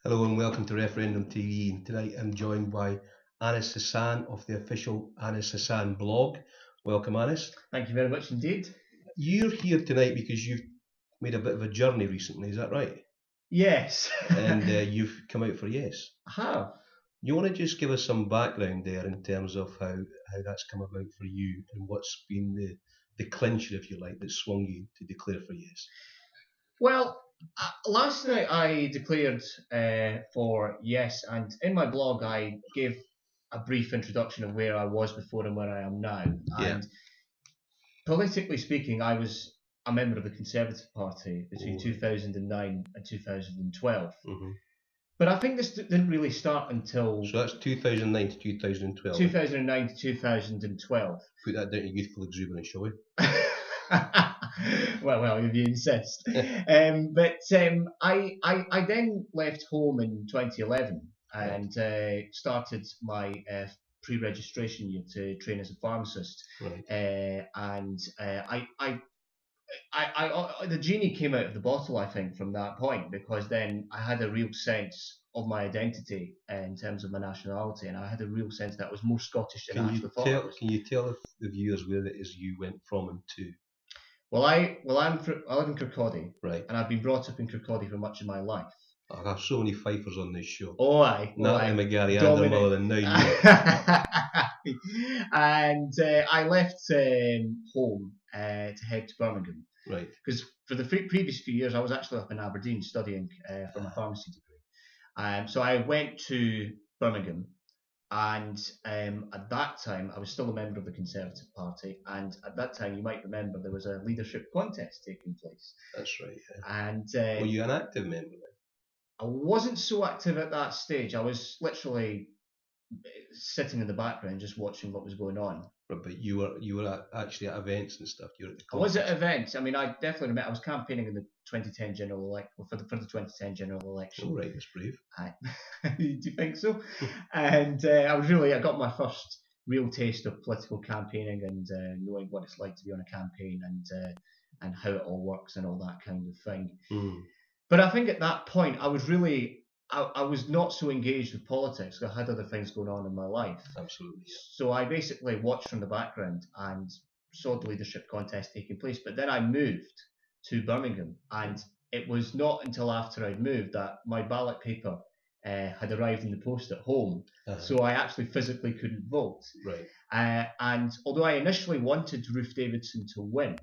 Hello and welcome to Referendum TV. And tonight I'm joined by Anas Hassan of the official Anas Hassan blog. Welcome, Anas. Thank you very much indeed. You're here tonight because you've made a bit of a journey recently, is that right? Yes. And you've come out for Yes. I have. You want to just give us some background there in terms of how that's come about for you and what's been the clincher, if you like, that swung you to declare for Yes? Well, last night I declared for Yes, and in my blog I gave a brief introduction of where I was before and where I am now. Yeah. And politically speaking, I was a member of the Conservative Party between 2009 and 2012. Mm-hmm. But I think this didn't really start until... So that's 2009 to 2012. 2009 to 2012. Put that down to youthful exuberance, shall we? well, if you insist. I then left home in 2011 and started my pre-registration year to train as a pharmacist. Right. The genie came out of the bottle, I think, from that point, because then I had a real sense of my identity in terms of my nationality, and I had a real sense that I was more Scottish than I actually thought I was. Can you tell the viewers where it is you went from and to? Well, I live in Kirkcaldy, right, and I've been brought up in Kirkcaldy for much of my life. I have so many fifers on this show. Oh, aye. Natalie McGarry, Andrew Miller, and now you. And I left home to head to Birmingham. Right. Because for the previous few years, I was actually up in Aberdeen studying for my pharmacy degree. So I went to Birmingham. And at that time, I was still a member of the Conservative Party. And at that time, you might remember, there was a leadership contest taking place. That's right. Yeah. And were you an active member then? I wasn't so active at that stage. I was literally sitting in the background, just watching what was going on. But you were actually at events and stuff. You were at the I was at events. I mean, I definitely remember. I was campaigning in the 2010 general election, for the 2010 general election. Oh, right, that's brave. Do you think so? And I got my first real taste of political campaigning and knowing what it's like to be on a campaign and how it all works and all that kind of thing. Mm. But I think at that point, I was not so engaged with politics. I had other things going on in my life. Absolutely. Yeah. So I basically watched from the background and saw the leadership contest taking place. But then I moved to Birmingham, and it was not until after I'd moved that my ballot paper had arrived in the post at home. So I actually physically couldn't vote. Right. And although I initially wanted Ruth Davidson to win,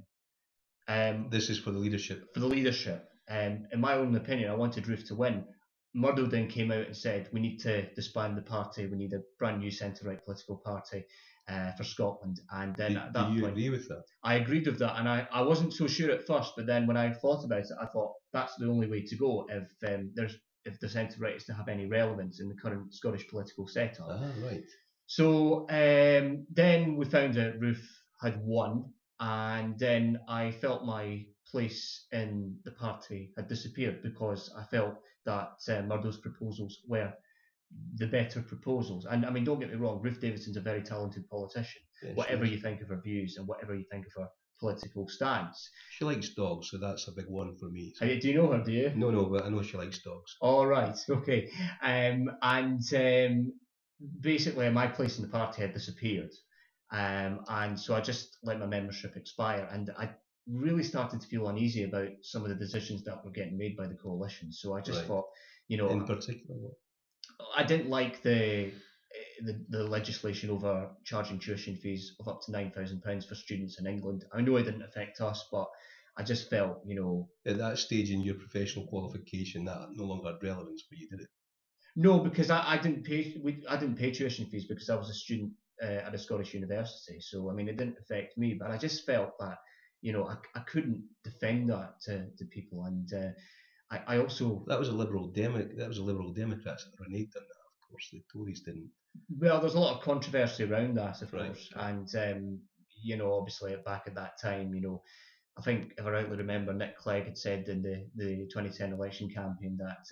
this is for the leadership. For the leadership. In my own opinion, I wanted Ruth to win. Murdo then came out and said, we need to disband the party, we need a brand new centre-right political party for Scotland. And then at that point... Do you agree with that? I agreed with that, and I wasn't so sure at first, but then when I thought about it, I thought that's the only way to go if the centre-right is to have any relevance in the current Scottish political setup. Right. So then we found out Ruth had won, and then I felt my place in the party had disappeared because I felt that Murdo's proposals were the better proposals. And I mean, don't get me wrong, Ruth Davidson's a very talented politician. Yes, whatever you think of her views and whatever you think of her political stance. She likes dogs, so that's a big one for me. So. Do you know her, do you? No, but I know she likes dogs. All right, okay. Basically, my place in the party had disappeared. And so I just let my membership expire, and I really started to feel uneasy about some of the decisions that were getting made by the coalition. So I just thought, in particular, what? I didn't like the legislation over charging tuition fees of up to £9,000 for students in England. I know it didn't affect us, but I just felt, at that stage in your professional qualification, that no longer had relevance for you, did it? No, because I didn't pay tuition fees because I was a student at a Scottish university. So I mean, it didn't affect me, but I just felt that I couldn't defend that to people, and I also... That was a Liberal Democrats that reneged on that. Of course, the Tories didn't. Well, there's a lot of controversy around that, of course, and obviously back at that time, I think if I rightly remember, Nick Clegg had said in the 2010 election campaign that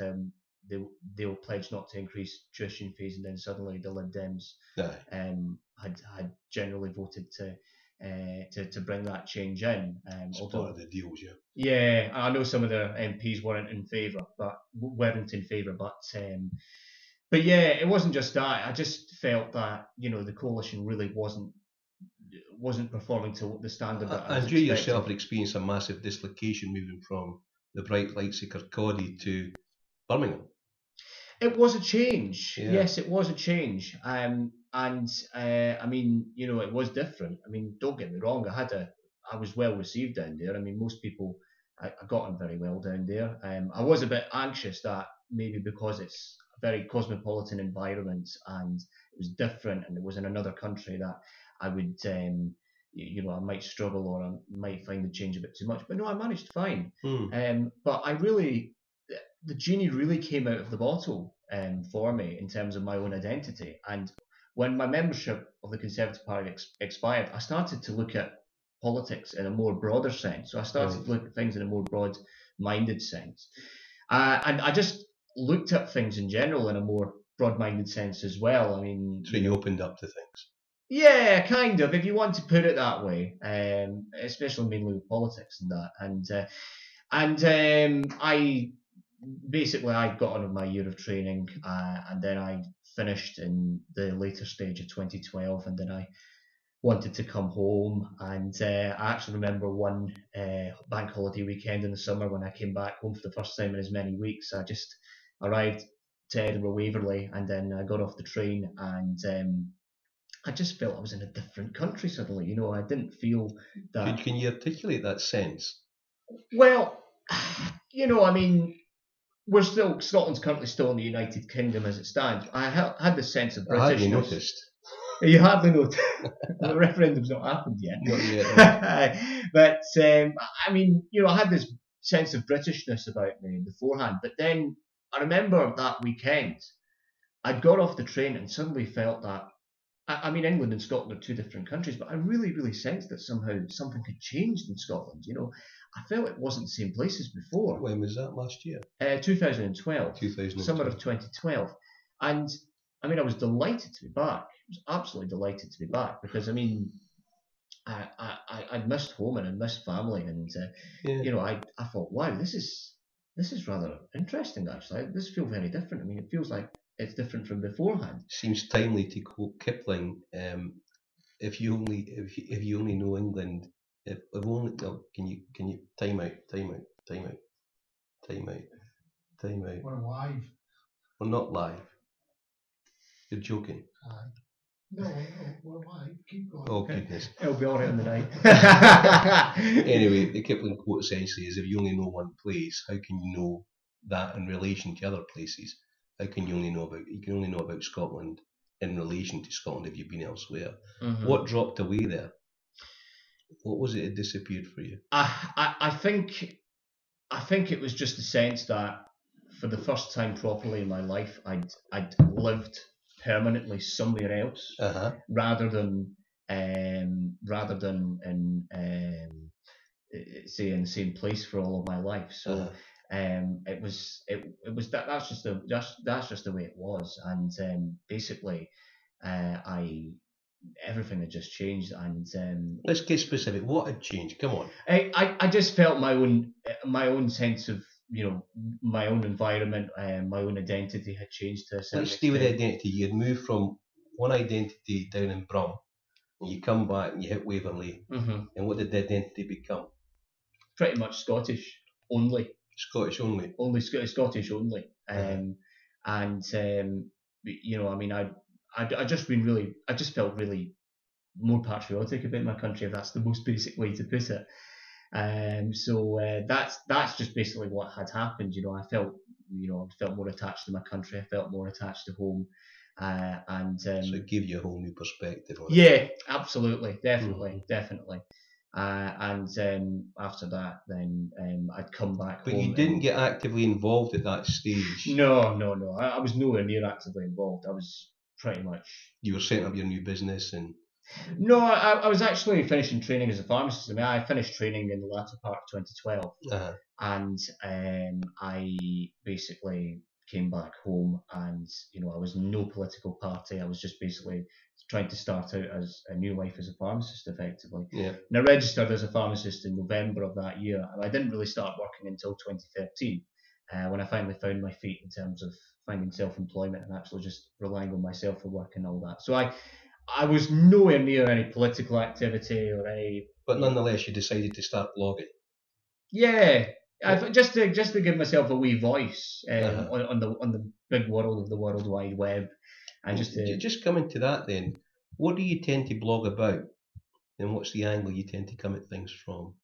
they'll pledge not to increase tuition fees, and then suddenly the Lib Dems had generally voted to to bring that change in. It's part of the deals, yeah. Yeah, I know some of their MPs weren't in favour, but yeah, it wasn't just that. I just felt that the coalition really wasn't performing to the standard that I was And you yourself expecting. experienced a massive dislocation moving from the bright lights of Kirkcaldy to Birmingham. It was a change. Yeah. Yes, it was a change. And I mean, it was different. I mean, don't get me wrong. I was well received down there. I mean, most people, I got on very well down there. I was a bit anxious that maybe because it's a very cosmopolitan environment and it was different and it was in another country that I would, I might struggle or I might find the change a bit too much. But no, I managed fine. But the genie really came out of the bottle for me in terms of my own identity. And when my membership of the Conservative Party expired, I started to look at politics in a more broader sense. So I started to look at things in a more broad-minded sense. And I just looked at things in general in a more broad-minded sense as well. I mean, so you opened up to things. Yeah, kind of, if you want to put it that way, especially mainly with politics and that. I got on with my year of training, and then I finished in the later stage of 2012, and then I wanted to come home. And I actually remember one bank holiday weekend in the summer when I came back home for the first time in as many weeks. I just arrived to Edinburgh Waverley, and then I got off the train, and I just felt I was in a different country suddenly. I didn't feel that. Can you articulate that sense? Well, I mean, Scotland's currently still in the United Kingdom as it stands. I had this sense of Britishness. I hardly noticed. You hardly noticed. The referendum's not happened yet. Not yet. But I mean, I had this sense of Britishness about me beforehand. But then I remember that weekend, I got off the train and suddenly felt that. I mean, England and Scotland are two different countries, but I really, really sensed that somehow something had changed in Scotland. I felt it wasn't the same place as before. When was that, last year? 2012. 2012. Summer of 2012. And I mean, I was delighted to be back. I was absolutely delighted to be back because, I mean, I'd missed home and I'd missed family. And, I thought, wow, this is rather interesting, actually. This feels very different. I mean, it feels like it's different from beforehand. Seems timely to quote Kipling. If you only know England, if only can you time out. We're live. We're not live. You're joking. No, we're live. Keep going. Oh goodness. It'll be alright on the night. Anyway, the Kipling quote essentially is: if you only know one place, how can you know that in relation to other places? How can you only know about Scotland in relation to Scotland if you've been elsewhere? Mm-hmm. What dropped away there? What was it that disappeared for you? I think it was just the sense that for the first time properly in my life, I'd lived permanently somewhere else, rather than in say in the same place for all of my life. So. It was that's just the way it was, and basically, everything had just changed, and let's get specific. What had changed? Come on. I just felt my own sense of my own environment, my own identity had changed to a certain Let's stay with identity. You had moved from one identity down in Brum, and you come back and you hit Waverley, and what did the identity become? Pretty much Scottish only. Scottish only. Scottish only. I mean, I just felt really more patriotic about my country, if that's the most basic way to put it. That's just basically what had happened. I felt more attached to my country. I felt more attached to home. So it gave you a whole new perspective on it. Yeah, absolutely, definitely. After that, then I'd come back but home. But you didn't get actively involved at that stage? No. I was nowhere near actively involved. I was pretty much... You were setting up your new business and... No, I was actually finishing training as a pharmacist. I mean, I finished training in the latter part of 2012. And I basically came back home and, I was in no political party. I was just basically trying to start out as a new life as a pharmacist, effectively. Yeah. And I registered as a pharmacist in November of that year, and I didn't really start working until 2013, when I finally found my feet in terms of finding self-employment and actually just relying on myself for work and all that. So I was nowhere near any political activity or any. But nonetheless, you decided to start blogging. Yeah, just to give myself a wee voice Uh-huh. on the big world of the World Wide Web, and just coming to that then, what do you tend to blog about, and what's the angle you tend to come at things from?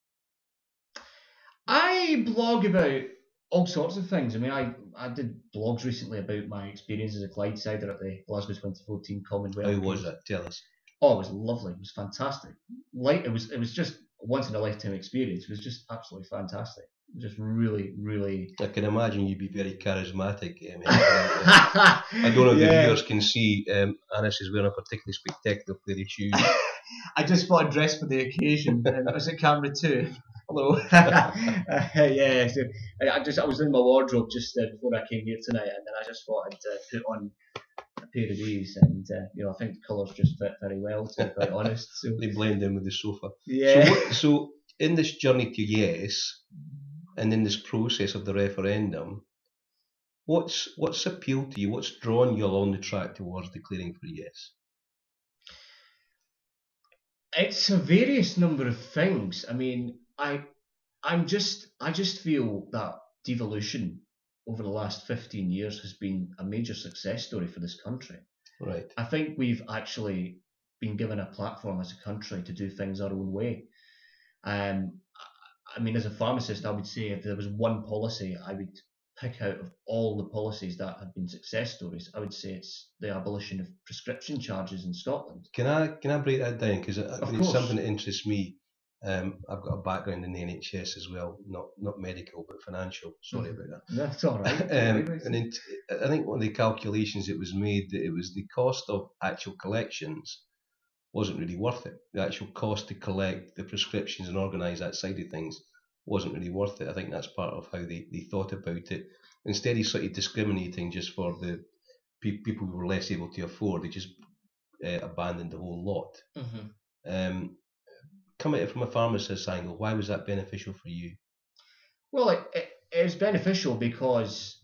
I blog about all sorts of things. I mean, I did blogs recently about my experience as a Clydesider at the Glasgow 2014 Commonwealth. How was that? Tell us. Oh, it was lovely. It was fantastic. It was just once in a lifetime experience. It was just absolutely fantastic. It was just really, really. I can imagine you'd be very charismatic. I don't know if the viewers can see. Anas is wearing a particularly spectacular pair of shoes. I just bought a dress for the occasion. I was at camera 2. Hello. Yeah. So I was in my wardrobe just before I came here tonight, and then I just thought I'd put on a pair of these, and I think the colours just fit very well, to be quite honest. So they blend in with the sofa. Yeah. So in this journey to yes, and in this process of the referendum, what's appealed to you? What's drawn you along the track towards declaring for yes? It's a various number of things. I mean, I just feel that devolution over the last 15 years has been a major success story for this country. Right. I think we've actually been given a platform as a country to do things our own way. I mean, as a pharmacist, I would say if there was one policy I would pick out of all the policies that have been success stories, I would say it's the abolition of prescription charges in Scotland. Can I break that down? Because it's something that interests me. I've got a background in the NHS as well, not medical but financial. Sorry about that. That's all right. And I think one of the calculations it was made that it was the cost of actual collections wasn't really worth it. The actual cost to collect the prescriptions and organise that side of things wasn't really worth it. I think that's part of how they thought about it. Instead of sort of discriminating just for the people who were less able to afford, they just abandoned the whole lot. Mm-hmm. Coming at it from a pharmacist's angle, why was that beneficial for you? Well, it's beneficial because,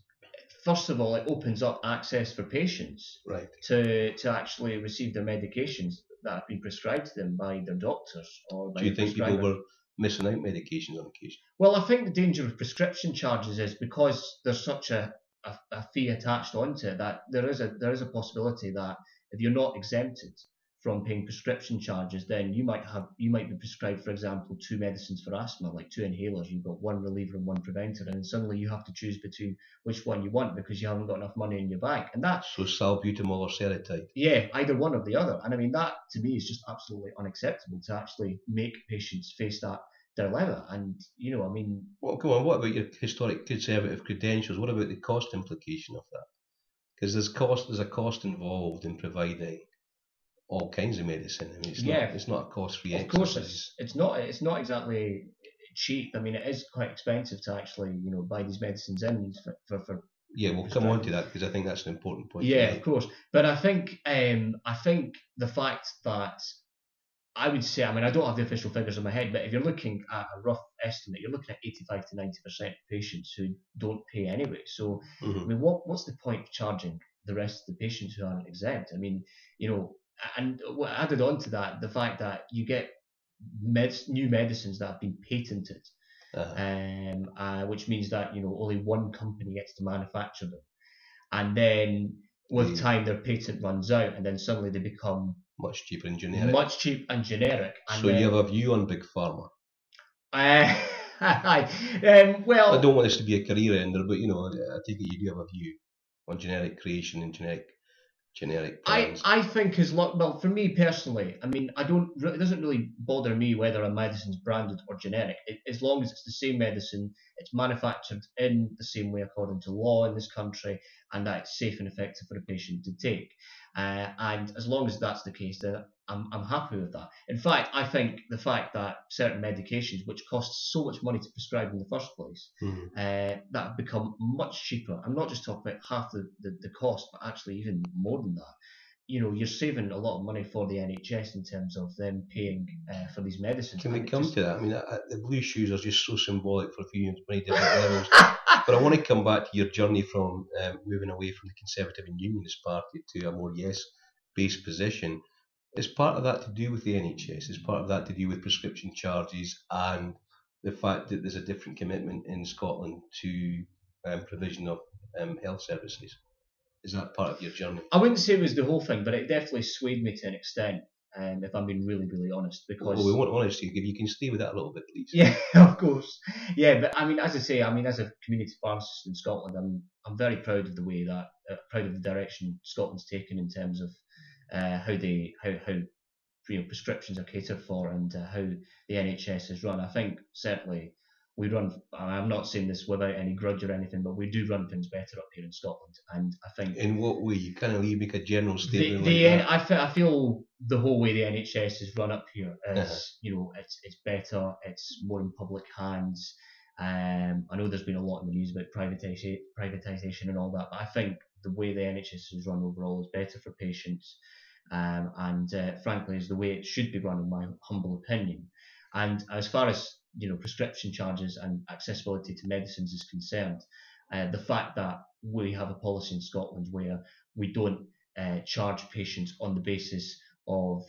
first of all, it opens up access for patients, right, to actually receive their medications that have been prescribed to them by their doctors or by. Do you think people were missing out medications on occasion? Well, I think the danger of prescription charges is because there's such a fee attached onto it that there is a possibility that if you're not exempted from paying prescription charges, then you might be prescribed, for example, 2 medicines for asthma, like 2 inhalers. You've got one reliever and one preventer, and suddenly you have to choose between which one you want because you haven't got enough money in your bank. And that. So salbutamol or Seretide. Yeah, either one or the other. And I mean, that to me is just absolutely unacceptable to actually make patients face that dilemma. And I mean. Well, come on. What about your historic conservative credentials? What about the cost implication of that? Because there's a cost involved in providing all kinds of medicine. I mean, it's not a cost-free exercise. Of course, it's not exactly cheap. I mean, it is quite expensive to actually buy these medicines in for. Yeah, we'll come on to that because I think that's an important point. Yeah, of course. But I think the fact that I would say, I mean, I don't have the official figures in my head, but if you're looking at a rough estimate, you're looking at 85 to 90% of patients who don't pay anyway. So, I mean, what's the point of charging the rest of the patients who aren't exempt? I mean, and what added on to that, the fact that you get new medicines that have been patented, which means that only one company gets to manufacture them, and then with time their patent runs out, and then suddenly they become much cheaper and generic. And so you have a view on big pharma? Well, I don't want this to be a career ender, but I take it you do have a view on generic creation and generic plans. I think well, for me personally, I mean, it doesn't really bother me whether a medicine's branded or generic. As long as it's the same medicine, it's manufactured in the same way according to law in this country, and that it's safe and effective for the patient to take. And as long as that's the case, then I'm happy with that. In fact, I think the fact that certain medications, which cost so much money to prescribe in the first place, that have become much cheaper. I'm not just talking about half the cost, but actually even more than that. you're saving a lot of money for the NHS in terms of them paying for these medicines. Can we And come to that? I mean, the blue shoes are just so symbolic for many different levels. But I want to come back to your journey from moving away from the Conservative and Unionist Party to a more yes-based position. Is part of that to do with the NHS? Is part of that to do with prescription charges and the fact that there's a different commitment in Scotland to provision of health services? Is that part of your journey? I wouldn't say it was the whole thing, but it definitely swayed me to an extent, if I'm being really, really honest. Because we want honesty. If you can stay with that a little bit, please. Yeah, of course. Yeah, but I mean, as I say, as a community pharmacist in Scotland, I'm very proud of the way that proud of the direction Scotland's taken in terms of how prescriptions are catered for and how the NHS is run. I think certainly we run. I'm not saying this without any grudge or anything, but we do run things better up here in Scotland. And I think in what way? You kind of make a general statement I feel the whole way the NHS is run up here is it's better. It's more in public hands. I know there's been a lot in the news about privatisation and all that, but I think the way the NHS is run overall is better for patients. And frankly is the way it should be run in my humble opinion. And as far as prescription charges and accessibility to medicines is concerned, the fact that we have a policy in Scotland where we don't charge patients on the basis of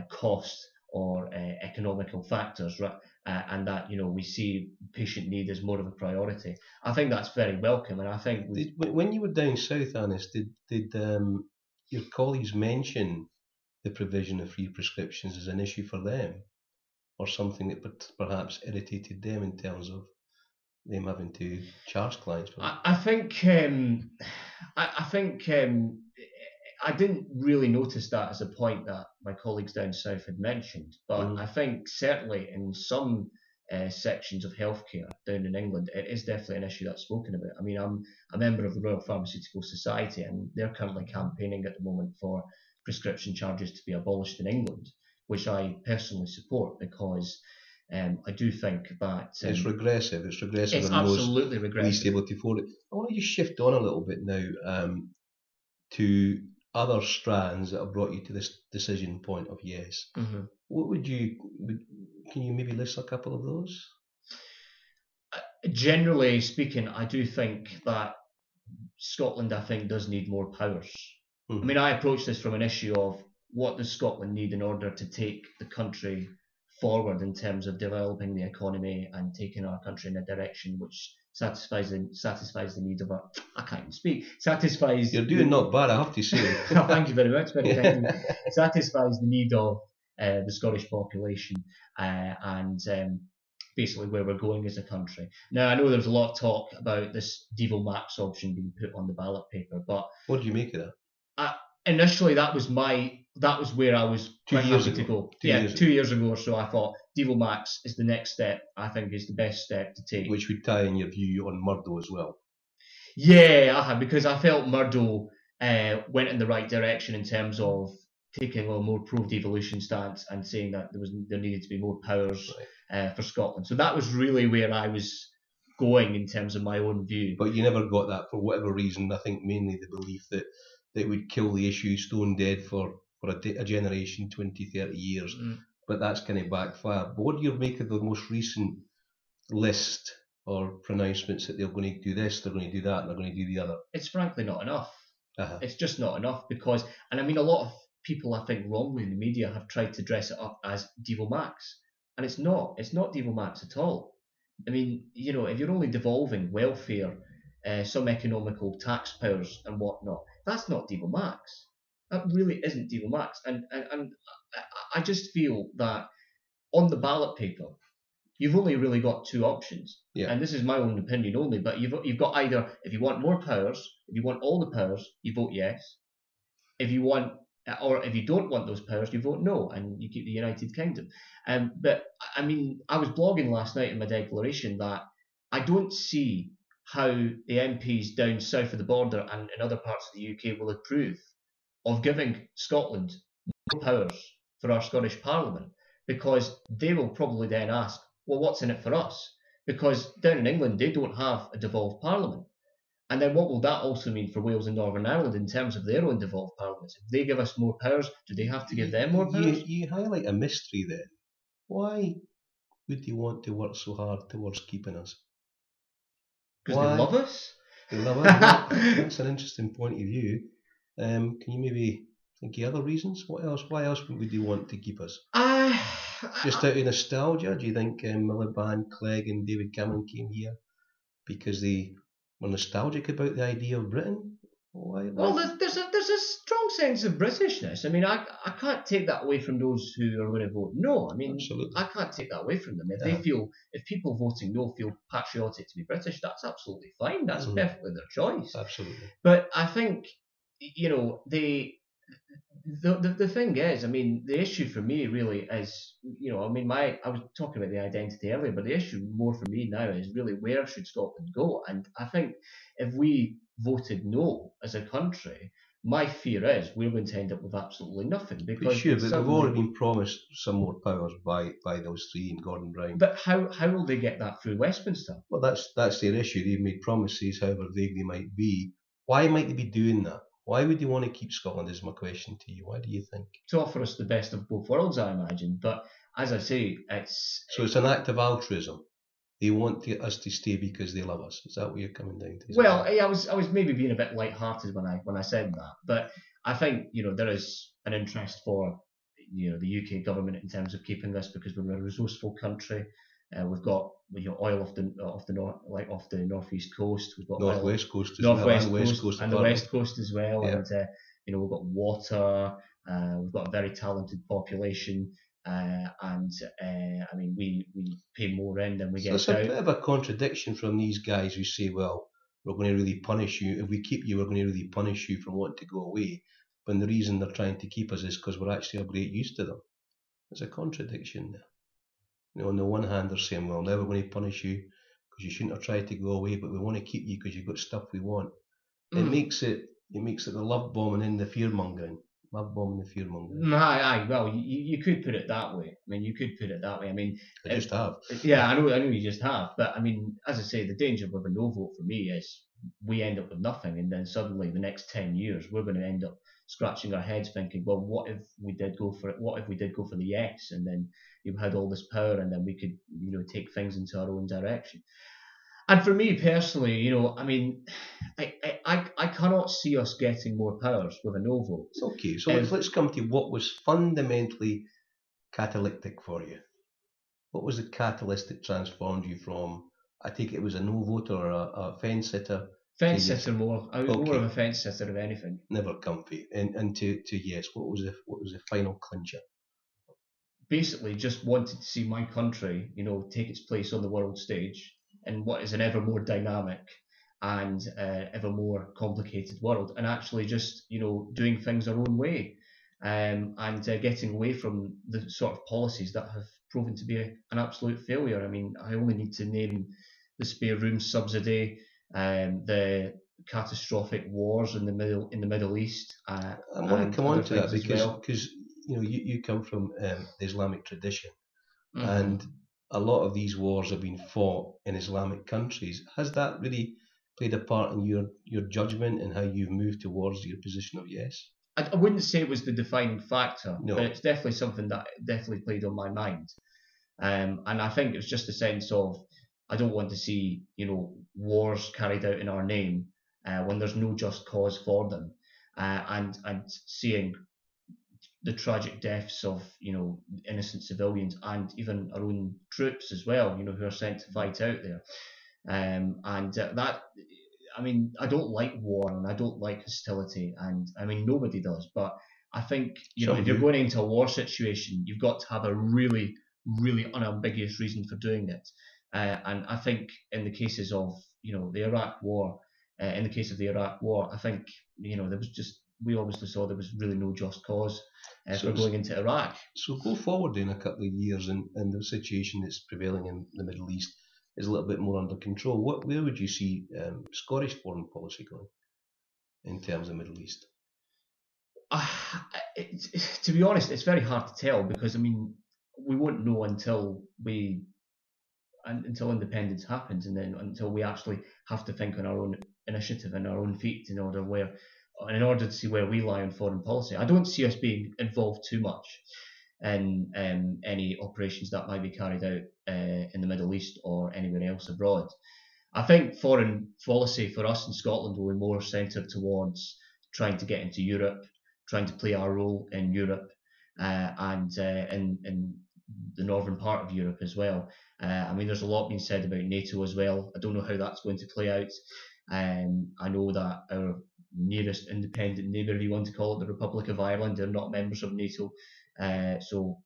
cost or economical factors, and that we see patient need as more of a priority. I think that's very welcome, and I think when you were down south, Anas, did your colleagues mention the provision of free prescriptions as an issue for them, or something that perhaps irritated them in terms of them having to charge clients for that? I think I didn't really notice that as a point that my colleagues down south had mentioned, but I think certainly in some sections of healthcare down in England, it is definitely an issue that's spoken about. I mean, I'm a member of the Royal Pharmaceutical Society, and they're currently campaigning at the moment for prescription charges to be abolished in England, which I personally support because I do think that it's regressive. It's regressive. It's absolutely regressive. Least able to afford it. I want to just shift on a little bit now to other strands that have brought you to this decision point of yes. Mm-hmm. What can you maybe list a couple of those? Generally speaking, I do think that Scotland, does need more powers. I mean, I approach this from an issue of what does Scotland need in order to take the country forward in terms of developing the economy and taking our country in a direction which satisfies the needs of our. I can't even speak. Satisfies. You're doing not bad, I have to say. Thank you very much. Very kind. Satisfies the need of the Scottish population and basically where we're going as a country. Now, I know there's a lot of talk about this Devo Max option being put on the ballot paper, but what do you make of that? Initially, that was where I was quite happy to go. 2 years ago or so, I thought Devo Max is the next step. I think is the best step to take. Which would tie in your view on Murdo as well. Yeah, because I felt Murdo went in the right direction in terms of taking a more pro-devolution stance and saying that there needed to be more powers for Scotland. So that was really where I was going in terms of my own view. But you never got that for whatever reason. I think mainly the belief that would kill the issue stone dead for a generation, 20, 30 years. But that's kind of backfired. But what do you make of the most recent list or pronouncements that they're going to do this, they're going to do that, and they're going to do the other? It's frankly not enough. It's just not enough because, and I mean, a lot of people, I think, wrongly in the media have tried to dress it up as Devo Max. And it's not. It's not Devo Max at all. I mean, if you're only devolving welfare, some economical tax powers and whatnot, that's not Devo Max. That really isn't Devo Max. And I just feel that on the ballot paper, you've only really got two options. Yeah. And this is my own opinion only, but you've got either, if you want more powers, if you want all the powers, you vote yes. If you don't want those powers, you vote no, and you keep the United Kingdom. But I mean, I was blogging last night in my declaration that I don't see how the MPs down south of the border and in other parts of the UK will approve of giving Scotland more powers for our Scottish Parliament, because they will probably then ask, well, what's in it for us? Because down in England, they don't have a devolved Parliament. And then what will that also mean for Wales and Northern Ireland in terms of their own devolved parliaments? If they give us more powers, do they have to give them more powers? You highlight a mystery then. Why would they want to work so hard towards keeping us? Because they love us? They love us. Well, that's an interesting point of view. Can you maybe think of other reasons? What else? Why else would they want to keep us? Just out of nostalgia? Do you think Miliband, Clegg and David Cameron came here because they were nostalgic about the idea of Britain? Why? Well, there's a strong sense of Britishness. I mean, I can't take that away from those who are going to vote no. I mean, absolutely. I can't take that away from them. If people voting no feel patriotic to be British, that's absolutely fine. That's perfectly their choice. Absolutely. But I think, the thing is, I mean, the issue for me really is, I was talking about the identity earlier, but the issue more for me now is really where should Scotland go? And I think if we voted no as a country, my fear is we're going to end up with absolutely nothing. Because but they've already been promised some more powers by those three and Gordon Brown. But how will they get that through Westminster? Well, that's their issue. They've made promises, however vague they might be. Why might they be doing that? Why would they want to keep Scotland, is my question to you. Why do you think? To offer us the best of both worlds, I imagine. But as I say, So it's an act of altruism. They want us to stay because they love us. Is that what you're coming down to? Well, I was maybe being a bit light-hearted when I said that, but I think there is an interest for the UK government in terms of keeping this because we're a resourceful country. We've got oil off the northeast coast. We've got northwest coast as northwest well, coast and the west coast as well. Yeah. And we've got water. We've got a very talented population. We pay more in than we get out. So it's a bit of a contradiction from these guys who say, well, we're going to really punish you. If we keep you, we're going to really punish you for wanting to go away. When the reason they're trying to keep us is because we're actually of great use to them. There's a contradiction there. On the one hand, they're saying, well, now we're going to punish you because you shouldn't have tried to go away, but we want to keep you because you've got stuff we want. It makes it the love bombing and the fear mongering. Love bombing the fear mongering. Aye. Well, you could put it that way. I mean, you could put it that way. I mean, I just have. Yeah, I know you just have. But I mean, as I say, the danger with a no vote for me is we end up with nothing, and then suddenly the next 10 years we're going to end up scratching our heads thinking, well, what if we did go for it? What if we did go for the yes, and then you had all this power, and then we could take things into our own direction. And for me personally, I mean, I cannot see us getting more powers with a no vote. Okay, so let's come to what was fundamentally catalytic for you. What was the catalyst that transformed you from, I take it was a no voter or a fence sitter? Fence sitter more. I was more of a fence sitter of anything. Never comfy. And to yes, what was the final clincher? Basically, just wanted to see my country, take its place on the world stage in what is an ever more dynamic and ever more complicated world, and actually just doing things our own way, and getting away from the sort of policies that have proven to be an absolute failure. I mean, I only need to name the spare room subsidy, the catastrophic wars in the Middle East. I want to come on to that because you come from the Islamic tradition, and a lot of these wars have been fought in Islamic countries. Has that really played a part in your judgment and how you've moved towards your position of yes? I wouldn't say it was the defining factor, no. But it's definitely something that definitely played on my mind. And I think it was just a sense of, I don't want to see wars carried out in our name when there's no just cause for them, and seeing the tragic deaths of innocent civilians and even our own troops as well, who are sent to fight out there, that. I mean, I don't like war and I don't like hostility, and I mean nobody does. But I think if you're going into a war situation, you've got to have a really, really unambiguous reason for doing it. And I think in the cases of the Iraq War, I think we obviously saw there was really no just cause for going into Iraq. So go forward in a couple of years, and the situation that's prevailing in the Middle East is a little bit more under control. Where would you see Scottish foreign policy going in terms of the Middle East? To be honest, it's very hard to tell because I mean we won't know until independence happens, and then until we actually have to think on our own initiative in our own feet in order to see where we lie on foreign policy. I don't see us being involved too much in any operations that might be carried out in the Middle East or anywhere else abroad. I think foreign policy for us in Scotland will be more centred towards trying to get into Europe, trying to play our role in Europe, and in the northern part of Europe as well. I mean, there's a lot being said about NATO as well. I don't know how that's going to play out. I know that our nearest independent neighbour, if you want to call it, the Republic of Ireland, they're not members of NATO. So,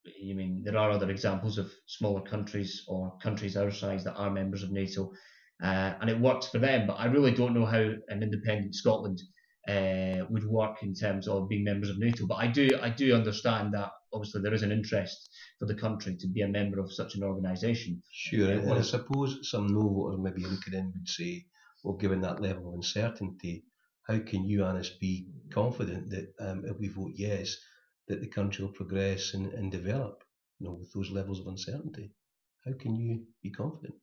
I mean, there are other examples of smaller countries or countries our size that are members of NATO, and it works for them. But I really don't know how an independent Scotland would work in terms of being members of NATO. But I do understand that obviously there is an interest for the country to be a member of such an organisation. Sure, and I suppose some no voters maybe looking in would say, well, given that level of uncertainty, how can you, Anas, be confident that if we vote yes, that the country will progress and develop, with those levels of uncertainty? How can you be confident?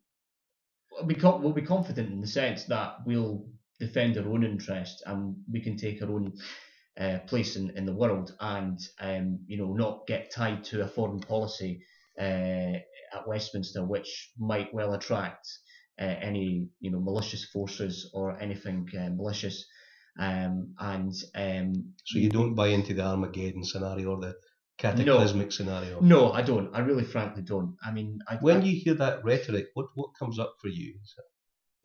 We'll be confident in the sense that we'll defend our own interests and we can take our own place in the world, and not get tied to a foreign policy at Westminster, which might well attract any malicious forces or anything malicious. So you don't buy into the Armageddon scenario or the cataclysmic scenario? No, I don't. I really frankly don't. I mean, when you hear that rhetoric, what comes up for you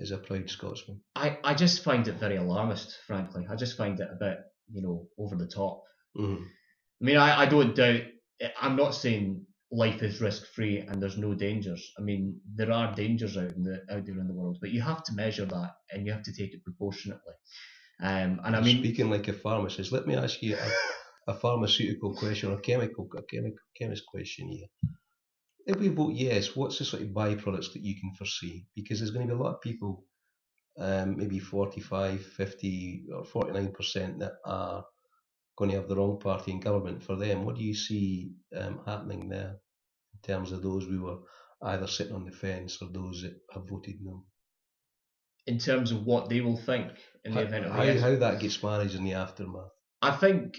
as a proud Scotsman? I just find it very alarmist, frankly. I just find it a bit, over the top. Mm-hmm. I mean, I don't doubt, I'm not saying life is risk-free and there's no dangers. I mean, there are dangers out there in the world, but you have to measure that and you have to take it proportionately. And I mean, speaking like a pharmacist, let me ask you a pharmaceutical question or a chemist question here. If we vote yes, what's the sort of byproducts that you can foresee? Because there's going to be a lot of people, maybe 45, 50 or 49% that are going to have the wrong party in government. For them, what do you see happening there in terms of those who were either sitting on the fence or those that have voted no? In terms of what they will think in the event of yes? How that gets managed in the aftermath? I think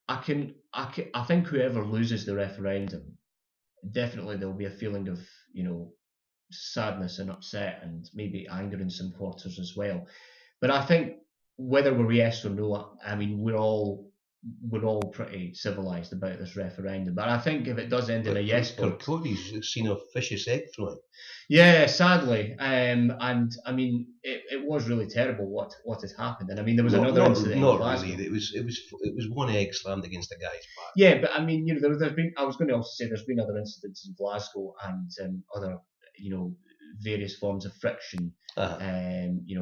I think whoever loses the referendum, definitely there'll be a feeling of sadness and upset and maybe anger in some quarters as well. But I think whether we're yes or no, I mean we're all pretty civilised about this referendum. But I think if it does end in a yes vote, Cody's seen a vicious egg throwing. Yeah, sadly, and I mean it was really terrible what had happened. And I mean there was another incident in Glasgow. Really. It was one egg slammed against a guy's back. Yeah, but I mean there's been, I was going to also say there's been other incidents in Glasgow and other various forms of friction,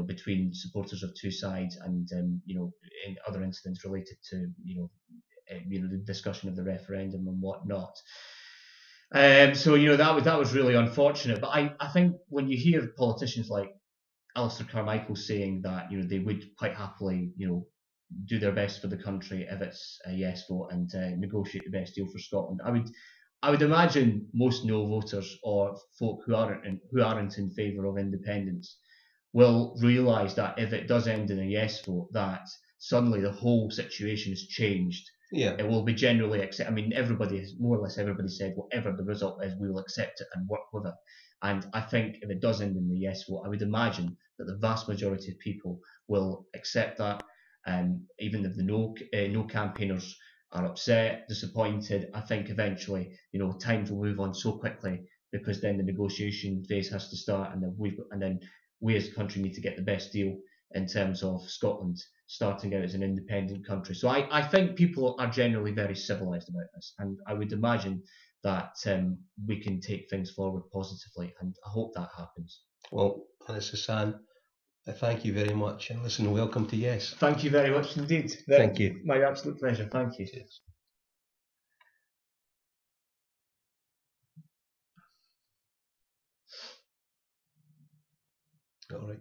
between supporters of two sides, and in other incidents related to the discussion of the referendum and whatnot. So that was really unfortunate. But I think when you hear politicians like Alistair Carmichael saying that they would quite happily do their best for the country if it's a yes vote and negotiate the best deal for Scotland, I would imagine most no voters or folk who aren't in favour of independence will realise that if it does end in a yes vote, that suddenly the whole situation has changed. Yeah. It will be generally accepted. I mean, more or less everybody said whatever the result is, we will accept it and work with it. And I think if it does end in the yes vote, I would imagine that the vast majority of people will accept that. Even if the no campaigners are upset, disappointed, I think eventually, times will move on so quickly, because then the negotiation phase has to start, and then we as a country need to get the best deal in terms of Scotland starting out as an independent country. So I think people are generally very civilised about this, and I would imagine that we can take things forward positively, and I hope that happens. Well, Anas Hassan, thank you very much, and listen, welcome to Yes. Thank you very much indeed. Thank you. My absolute pleasure. Thank you. Cheers. All right.